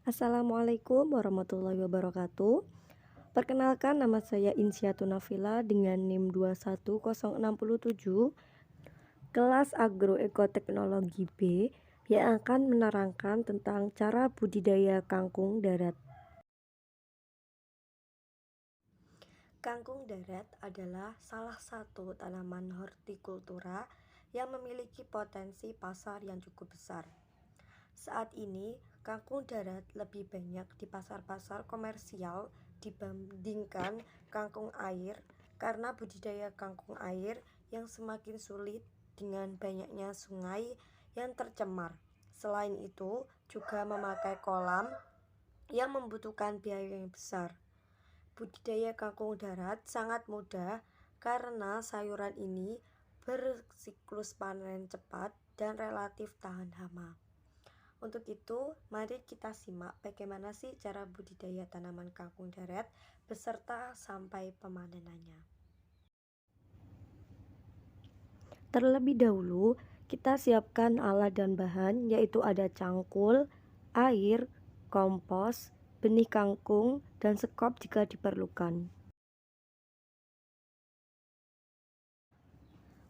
Assalamualaikum warahmatullahi wabarakatuh. Perkenalkan, nama saya Insyatun Nafila dengan NIM 21067, kelas Agroekoteknologi B, yang akan menerangkan tentang cara budidaya kangkung darat. Kangkung darat adalah salah satu tanaman hortikultura yang memiliki potensi pasar yang cukup besar. Saat ini, kangkung darat lebih banyak di pasar-pasar komersial dibandingkan kangkung air karena budidaya kangkung air yang semakin sulit dengan banyaknya sungai yang tercemar. Selain itu, juga memakai kolam yang membutuhkan biaya yang besar. Budidaya kangkung darat sangat mudah karena sayuran ini bersiklus panen cepat dan relatif tahan hama. Untuk itu, mari kita simak bagaimana sih cara budidaya tanaman kangkung darat beserta sampai pemanenannya. Terlebih dahulu, kita siapkan alat dan bahan, yaitu ada cangkul, air, kompos, benih kangkung, dan sekop jika diperlukan.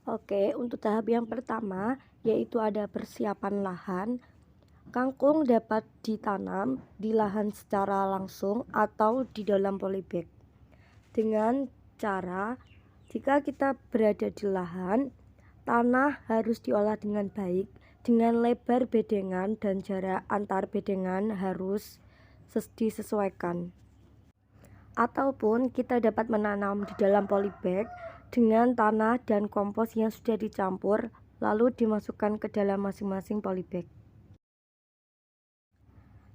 Oke, untuk tahap yang pertama, yaitu ada persiapan lahan. Kangkung dapat ditanam di lahan secara langsung atau di dalam polybag. Dengan cara, jika kita berada di lahan, tanah harus diolah dengan baik, dengan lebar bedengan dan jarak antar bedengan harus disesuaikan. Ataupun kita dapat menanam di dalam polybag dengan tanah dan kompos yang sudah dicampur, lalu dimasukkan ke dalam masing-masing polybag.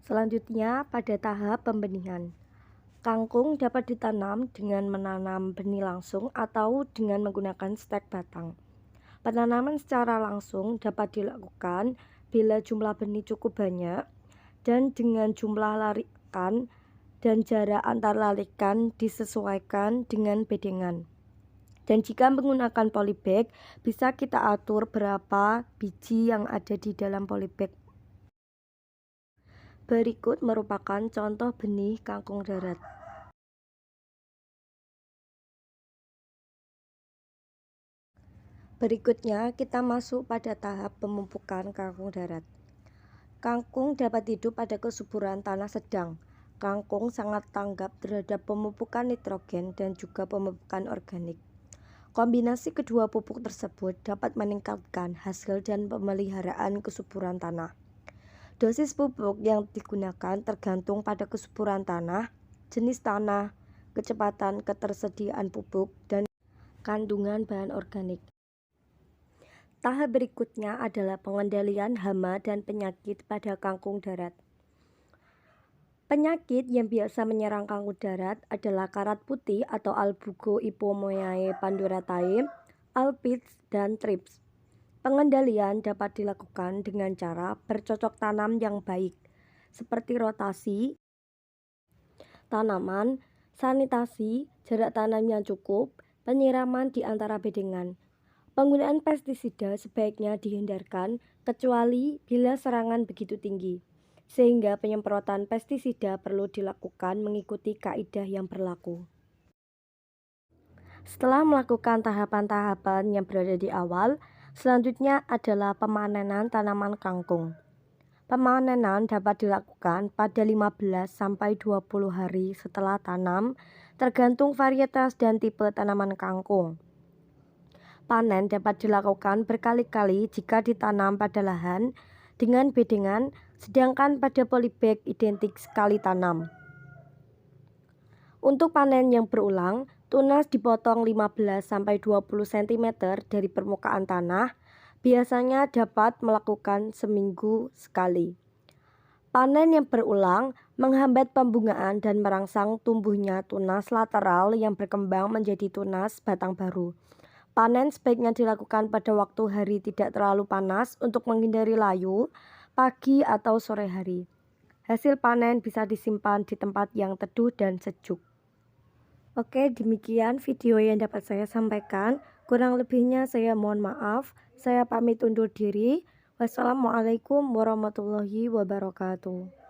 Selanjutnya, pada tahap pembenihan. Kangkung dapat ditanam dengan menanam benih langsung atau dengan menggunakan stek batang. Penanaman secara langsung dapat dilakukan bila jumlah benih cukup banyak dan dengan jumlah larikan dan jarak antar larikan disesuaikan dengan bedengan. Dan jika menggunakan polybag, bisa kita atur berapa biji yang ada di dalam polybag. Berikut merupakan contoh benih kangkung darat. Berikutnya kita masuk pada tahap pemupukan kangkung darat. Kangkung dapat hidup pada kesuburan tanah sedang. Kangkung sangat tanggap terhadap pemupukan nitrogen dan juga pemupukan organik. Kombinasi kedua pupuk tersebut dapat meningkatkan hasil dan pemeliharaan kesuburan tanah. Dosis pupuk yang digunakan tergantung pada kesuburan tanah, jenis tanah, kecepatan ketersediaan pupuk, dan kandungan bahan organik. Tahap berikutnya adalah pengendalian hama dan penyakit pada kangkung darat. Penyakit yang biasa menyerang kangkung darat adalah karat putih atau Albugo Ipomoeae panduratae, Alpids, dan Thrips. Pengendalian dapat dilakukan dengan cara bercocok tanam yang baik, seperti rotasi tanaman, sanitasi, jarak tanam yang cukup, penyiraman di antara bedengan. Penggunaan pestisida sebaiknya dihindarkan kecuali bila serangan begitu tinggi, sehingga penyemprotan pestisida perlu dilakukan mengikuti kaidah yang berlaku. Setelah melakukan tahapan-tahapan yang berada di awal, selanjutnya adalah pemanenan tanaman kangkung. Pemanenan dapat dilakukan pada 15-20 hari setelah tanam, tergantung varietas dan tipe tanaman kangkung. Panen dapat dilakukan berkali-kali jika ditanam pada lahan dengan bedengan, sedangkan pada polybag identik sekali tanam. Untuk panen yang berulang, tunas dipotong 15-20 cm dari permukaan tanah, biasanya dapat melakukan seminggu sekali. Panen yang berulang menghambat pembungaan dan merangsang tumbuhnya tunas lateral yang berkembang menjadi tunas batang baru. Panen sebaiknya dilakukan pada waktu hari tidak terlalu panas untuk menghindari layu, pagi atau sore hari. Hasil panen bisa disimpan di tempat yang teduh dan sejuk. Oke, demikian video yang dapat saya sampaikan. Kurang lebihnya saya mohon maaf. Saya pamit undur diri. Wassalamualaikum warahmatullahi wabarakatuh.